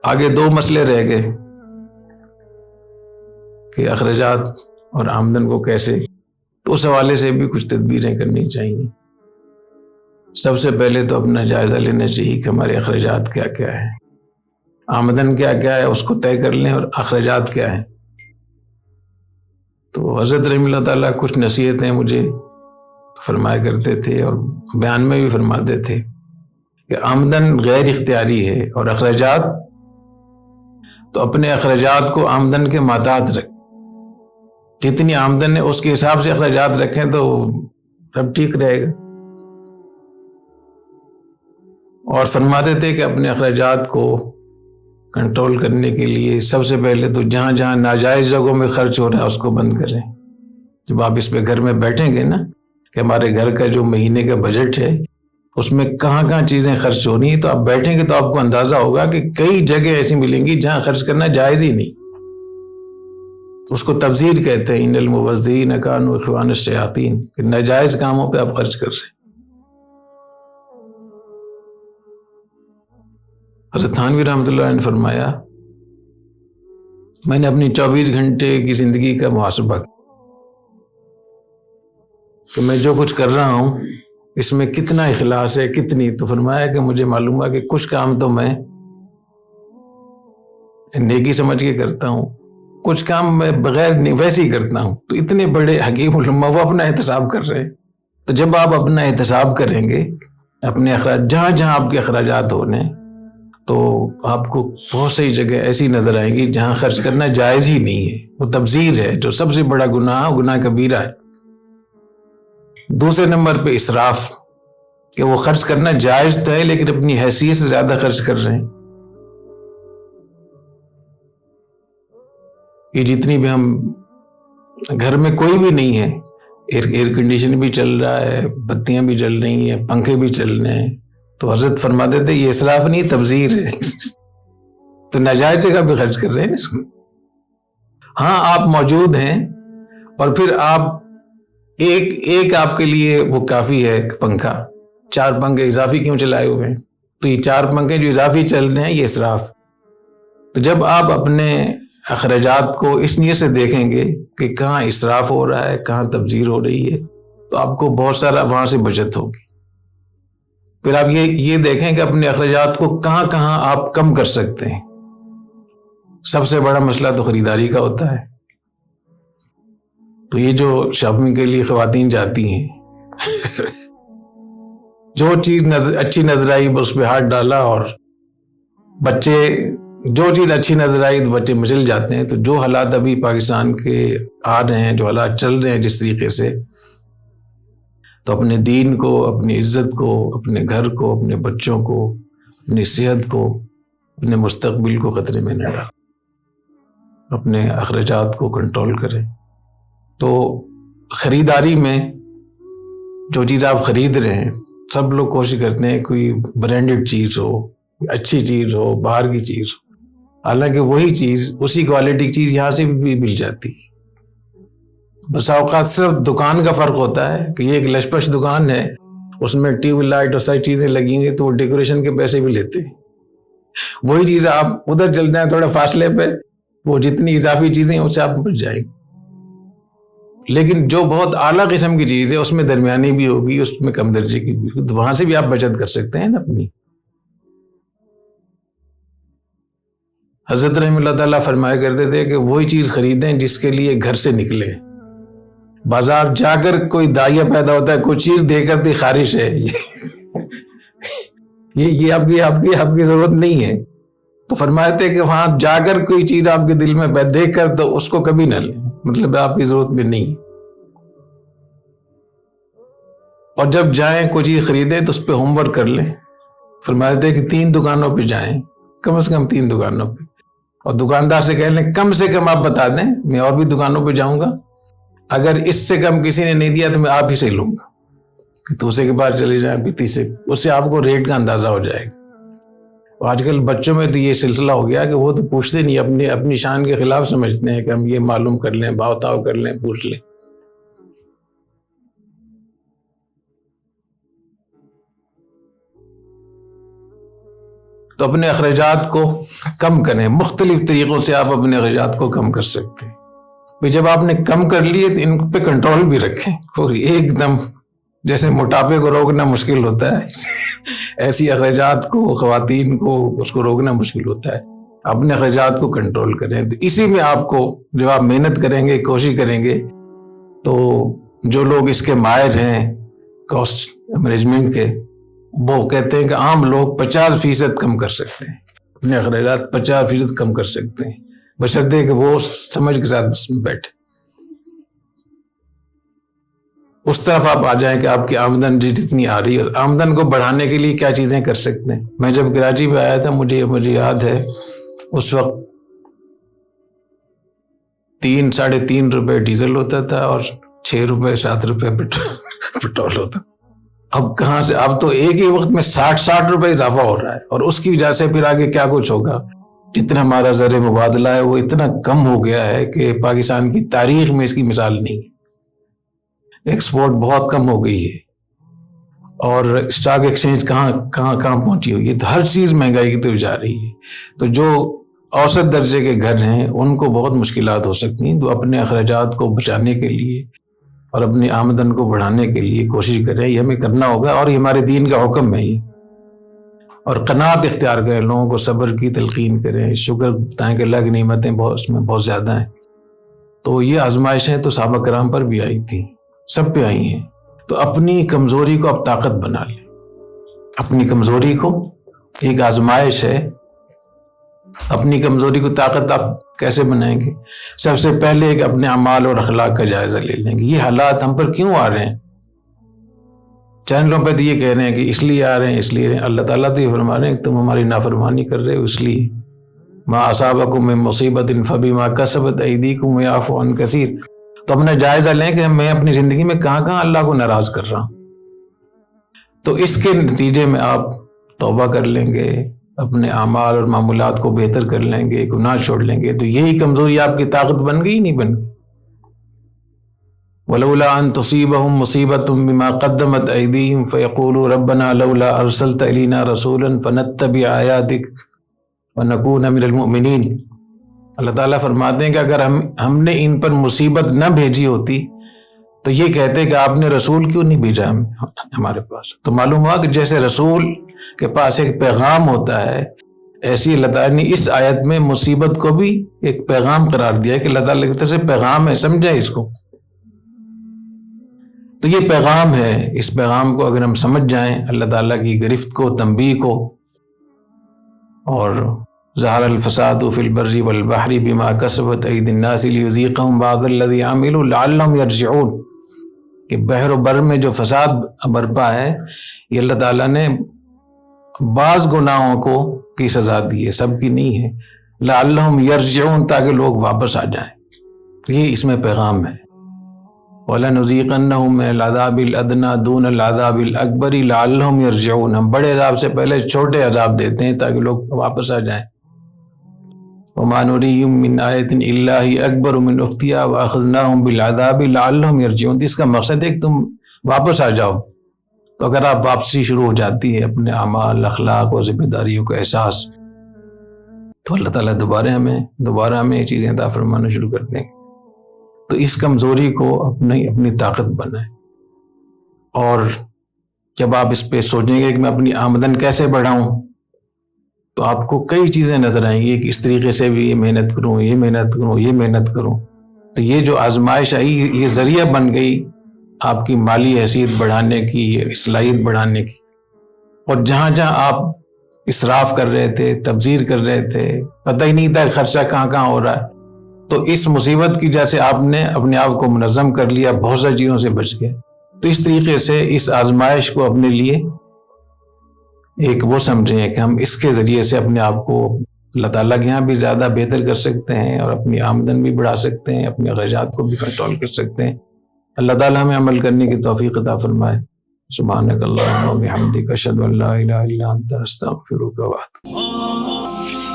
آگے دو مسئلے رہ گئے کہ اخراجات اور آمدن کو کیسے، تو اس حوالے سے بھی کچھ تدبیریں کرنی چاہیے۔ سب سے پہلے تو اپنا جائزہ لینا چاہیے کہ ہمارے اخراجات کیا کیا ہیں، آمدن کیا کیا ہے، اس کو طے کر لیں، اور اخراجات کیا ہیں۔ تو حضرت رحمہ اللہ تعالیٰ کچھ نصیحتیں مجھے فرمایا کرتے تھے اور بیان میں بھی فرماتے تھے کہ آمدن غیر اختیاری ہے، اور اخراجات تو اپنے اخراجات کو آمدن کے ماتحت رکھ، جتنی آمدن ہے اس کے حساب سے اخراجات رکھیں تو سب ٹھیک رہے گا۔ اور فرماتے تھے کہ اپنے اخراجات کو کنٹرول کرنے کے لیے سب سے پہلے تو جہاں جہاں ناجائز جگہوں میں خرچ ہو رہا ہے اس کو بند کریں۔ جب آپ اس پہ گھر میں بیٹھیں گے نا کہ ہمارے گھر کا جو مہینے کا بجٹ ہے اس میں کہاں کہاں چیزیں خرچ ہونی ہیں، تو آپ بیٹھیں گے تو آپ کو اندازہ ہوگا کہ کئی جگہ ایسی ملیں گی جہاں خرچ کرنا جائز ہی نہیں۔ اس کو تبذیر کہتے ہیں، ان المبذرین کانوا اخوان الشیاطین، کہ ناجائز کاموں پہ آپ خرچ کر رہے ہیں۔ حضرت تھانوی رحمۃ اللہ علیہ نے فرمایا، میں نے اپنی 24 گھنٹے کی زندگی کا محاسبہ کیا کہ میں جو کچھ کر رہا ہوں اس میں کتنا اخلاص ہے، کتنی۔ تو فرمایا کہ مجھے معلوم ہے کہ کچھ کام تو میں نیکی سمجھ کے کرتا ہوں، کچھ کام میں بغیر ویسے ہی کرتا ہوں۔ تو اتنے بڑے حکیم علماء وہ اپنا احتساب کر رہے ہیں۔ تو جب آپ اپنا احتساب کریں گے، اپنے اخراج جہاں جہاں آپ کے اخراجات ہونے، تو آپ کو بہت سی جگہ ایسی نظر آئیں گی جہاں خرچ کرنا جائز ہی نہیں ہے، وہ تبذیر ہے، جو سب سے بڑا گناہ کبیرہ ہے۔ دوسرے نمبر پہ اسراف، کہ وہ خرچ کرنا جائز تو ہے لیکن اپنی حیثیت سے زیادہ خرچ کر رہے ہیں۔ یہ جتنی بھی ہم گھر میں کوئی بھی نہیں ہے، ایئر کنڈیشن بھی چل رہا ہے، بتیاں بھی جل رہی ہیں، پنکھے بھی چل رہے ہیں، تو حضرت فرماتے تھے یہ اسراف نہیں، تبذیر ہے۔ تو ناجائز جگہ پہ خرچ کر رہے ہیں اس کو۔ ہاں آپ موجود ہیں اور پھر آپ ایک آپ کے لیے وہ کافی ہے پنکھا، 4 پنکھے اضافی کیوں چلائے ہوئے ہیں؟ تو یہ 4 پنکھے جو اضافی چل رہے ہیں یہ اسراف۔ تو جب آپ اپنے اخراجات کو اس نیت سے دیکھیں گے کہ کہاں اسراف ہو رہا ہے، کہاں تبذیر ہو رہی ہے، تو آپ کو بہت سارا وہاں سے بچت ہوگی۔ پھر آپ یہ دیکھیں کہ اپنے اخراجات کو کہاں کہاں آپ کم کر سکتے ہیں۔ سب سے بڑا مسئلہ تو خریداری کا ہوتا ہے۔ تو یہ جو شاپنگ کے لیے خواتین جاتی ہیں جو چیز اچھی نظر آئی اس پہ ہاتھ ڈالا، اور بچے جو چیز اچھی نظر آئی تو بچے مچل جاتے ہیں۔ تو جو حالات ابھی پاکستان کے آ رہے ہیں، جو حالات چل رہے ہیں جس طریقے سے، تو اپنے دین کو، اپنی عزت کو، اپنے گھر کو، اپنے بچوں کو، اپنی صحت کو، اپنے مستقبل کو خطرے میں نہ ڈالیں، اپنے اخراجات کو کنٹرول کریں۔ تو خریداری میں جو چیز آپ خرید رہے ہیں، سب لوگ کوشش کرتے ہیں کوئی برانڈڈ چیز ہو، اچھی چیز ہو، باہر کی چیز ہو، حالانکہ وہی چیز، اسی کوالٹی کی چیز یہاں سے بھی مل جاتی ہے۔ بس اوقات صرف دکان کا فرق ہوتا ہے کہ یہ ایک لشپش دکان ہے، اس میں ٹیوب لائٹ اور ساری چیزیں لگی ہیں تو وہ ڈیکوریشن کے پیسے بھی لیتے ہیں۔ وہی چیز آپ ادھر چل جائیں تھوڑے فاصلے پہ، وہ جتنی اضافی چیزیں ہیں اس سے آپ بچ جائیں گے۔ لیکن جو بہت اعلیٰ قسم کی چیز ہے اس میں درمیانی بھی ہوگی، اس میں کم درجے کی بھی ہوگی، تو وہاں سے بھی آپ بچت کر سکتے ہیں نا اپنی۔ حضرت رحمہ اللہ تعالیٰ فرمایا کرتے تھے کہ وہی چیز خریدیں جس کے لیے گھر سے نکلے۔ بازار جا کر کوئی داعیہ پیدا ہوتا ہے، کوئی چیز دے کر دی خارش ہے، یہ آپ کی ضرورت نہیں ہے۔ تو فرمایا تھے کہ وہاں جا کر کوئی چیز آپ کے دل میں دیکھ کر تو اس کو کبھی نہ لیں، مطلب آپ کی ضرورت میں نہیں ہے۔ اور جب جائیں کوئی چیز خریدیں تو اس پہ ہوم ورک کر لیں۔ فرمایا تھے کہ 3 دکانوں پہ جائیں، کم از کم 3 دکانوں پہ، اور دکاندار سے کہہ لیں کم سے کم آپ بتا دیں، میں اور بھی دکانوں پہ جاؤں گا، اگر اس سے کم کسی نے نہیں دیا تو میں آپ ہی سے لوں گا۔ کہ دوسرے کے پاس چلے جائیں، تیسرے، اس سے آپ کو ریٹ کا اندازہ ہو جائے گا۔ آج کل بچوں میں تو یہ سلسلہ ہو گیا کہ وہ تو پوچھتے نہیں، اپنی شان کے خلاف سمجھتے ہیں کہ ہم یہ معلوم کر لیں، بھاؤ تاؤ کر لیں، پوچھ لیں۔ تو اپنے اخراجات کو کم کریں. مختلف طریقوں سے آپ اپنے اخراجات کو کم کر سکتے ہیں. پھر جب آپ نے کم کر لیے تو ان پہ کنٹرول بھی رکھیں. اور ایک دم جیسے موٹاپے کو روکنا مشکل ہوتا ہے ایسی اخراجات کو خواتین کو اس کو روکنا مشکل ہوتا ہے. اپنے اخراجات کو کنٹرول کریں. تو اسی میں آپ کو جب آپ محنت کریں گے, کوشش کریں گے, تو جو لوگ اس کے ماہر ہیں کاسٹ مینجمنٹ کے, وہ کہتے ہیں کہ عام لوگ 50% کم کر سکتے ہیں, اپنے اخراجات 50% کم کر سکتے ہیں, بشرطے کہ وہ سمجھ کے ساتھ بیٹھے. اس طرف آپ آ جائیں کہ آپ کی آمدن جتنی آ رہی ہے, آمدن کو بڑھانے کے لیے کیا چیزیں کر سکتے ہیں. میں جب کراچی میں آیا تھا مجھے یاد ہے اس وقت 3-3.5 روپے ڈیزل ہوتا تھا اور 6 روپے 7 روپے پیٹرول ہوتا. اب کہاں سے, اب تو ایک ہی وقت میں 60 روپے اضافہ ہو رہا ہے, اور اس کی وجہ سے پھر آگے کیا کچھ ہوگا. جتنا ہمارا زر مبادلہ ہے وہ اتنا کم ہو گیا ہے کہ پاکستان کی تاریخ میں اس کی مثال نہیں ہے. ایکسپورٹ بہت کم ہو گئی ہے, اور اسٹاک ایکسچینج کہاں پہنچی ہوئی ہے. تو ہر چیز مہنگائی کی طرف جا رہی ہے. تو جو اوسط درجے کے گھر ہیں ان کو بہت مشکلات ہو سکتی ہیں. تو اپنے اخراجات کو بچانے کے لیے اور اپنی آمدن کو بڑھانے کے لیے کوشش کریں. یہ ہمیں کرنا ہوگا, اور یہ ہمارے دین کا حکم ہے ہی. اور قناعت اختیار کریں, لوگوں کو صبر کی تلقین کریں, شکر بتائیں کہ اللہ کی نعمتیں اس میں بہت زیادہ ہیں. تو یہ آزمائشیں تو صحابہ کرام پر بھی آئی تھیں, سب پہ آئی ہیں. تو اپنی کمزوری کو آپ طاقت بنا لیں. اپنی کمزوری کو ایک آزمائش ہے, اپنی کمزوری کو طاقت آپ کیسے بنائیں گے. سب سے پہلے ایک اپنے اعمال اور اخلاق کا جائزہ لے لیں گے. یہ حالات ہم پر کیوں آ رہے ہیں؟ چینلوں پہ تو یہ کہہ رہے ہیں کہ اس لیے آ رہے ہیں, اس لیے اللہ تعالیٰ تو یہ فرما رہے ہیں کہ تم ہماری نافرمانی کر رہے ہو, اس لیے ما اصابکم من مصیبت فبما کسبت ایدیکم ویعفو عن کثیر. تو اپنا جائزہ لیں کہ میں اپنی زندگی میں کہاں اللہ کو ناراض کر رہا ہوں. تو اس کے نتیجے میں آپ توبہ کر لیں گے, اپنے اعمال اور معمولات کو بہتر کر لیں گے, گناہ چھوڑ لیں گے. تو یہی کمزوری آپ کی طاقت بن گئی, نہیں بن گئی. وَلَوْلَا أَن تُصِيبَهُم مُّصِيبَةٌ بِمَا قَدَّمَتْ أَيْدِيهِمْ فَيَقُولُوا رَبَّنَا لَوْلَا أَرْسَلْتَ إِلَيْنَا رَسُولًا فَنَتَّبِعَ آيَاتِكَ وَنَكُونَ مِنَ الْمُؤْمِنِينَ. اللہ تعالیٰ فرماتے ہیں کہ اگر ہم نے ان پر مصیبت نہ بھیجی ہوتی تو یہ کہتے کہ آپ نے رسول کیوں نہیں بھیجا ہمارے پاس. تو معلوم ہوا کہ جیسے رسول کے پاس ایک پیغام ہوتا ہے, ایسی اللہ تعالیٰ نے اس آیت میں مصیبت کو بھی ایک پیغام قرار دیا کہ اللہ تعالیٰ کی طرف سے پیغام ہے, سمجھا اس کو. تو یہ پیغام ہے, اس پیغام کو اگر ہم سمجھ جائیں, اللہ تعالیٰ کی گرفت کو, تنبیہ کو, اور ظہر الفساد فی البر والبحر بما کسبت ایدی الناس لیذیقہم بعض الذی عملوا لعلہم یرجعون, کہ بحر و بر میں جو فساد برپا ہے یہ اللہ تعالیٰ نے بعض گناہوں کو کی سزا دی ہے, سب کی نہیں ہے. لعلہم یرجعون, تاکہ لوگ واپس آ جائیں. یہ اس میں پیغام ہے. وَلَنُذِيقَنَّهُم مِّنَ الْعَذَابِ الْأَدْنَىٰ دُونَ الْعَذَابِ الْأَكْبَرِ لَعَلَّهُمْ يَرْجِعُونَ. ہم بڑے عذاب سے پہلے چھوٹے عذاب دیتے ہیں تاکہ لوگ واپس آ جائیں. وَمَا نُرِيهِم مِّنْ آيَةٍ إِلَّا هِيَ أَكْبَرُ مِنْ أُخْتِهَا وَأَخَذْنَاهُم بِالْعَذَابِ لَعَلَّهُمْ يَرْجِعُونَ. اس کا مقصد ہے کہ تم واپس آ جاؤ. تو اگر آپ واپسی شروع ہو جاتی ہے, اپنے اعمال, اخلاق اور ذمہ داریوں کا احساس, تو اللہ تعالیٰ دوبارہ ہمیں یہ چیزیں عطا فرمانا شروع کر دیں گے. تو اس کمزوری کو اپنی طاقت بنائیں. اور جب آپ اس پہ سوچیں گے کہ میں اپنی آمدن کیسے بڑھاؤں, تو آپ کو کئی چیزیں نظر آئیں گی کہ اس طریقے سے بھی یہ محنت کروں, یہ محنت کروں, یہ محنت کروں. تو یہ جو آزمائش آئی, یہ ذریعہ بن گئی آپ کی مالی حیثیت بڑھانے کی, صلاحیت بڑھانے کی. اور جہاں آپ اسراف کر رہے تھے, تبذیر کر رہے تھے, پتہ ہی نہیں تھا خرچہ کہاں ہو رہا ہے, تو اس مصیبت کی جیسے آپ نے اپنے آپ کو منظم کر لیا, بہت ساری چیزوں سے بچ گئے. تو اس طریقے سے اس آزمائش کو اپنے لیے ایک وہ سمجھیں کہ ہم اس کے ذریعے سے اپنے آپ کو اللہ تعالیٰ کے یہاں بھی زیادہ بہتر کر سکتے ہیں, اور اپنی آمدن بھی بڑھا سکتے ہیں, اپنے اخراجات کو بھی کنٹرول کر سکتے ہیں. اللہ تعالیٰ ہمیں عمل کرنے کی توفیق عطا فرمائے. سبحانک اللہم و بحمدک اشہد ان لا الہ الا انت استغفرک و اتوب الیک.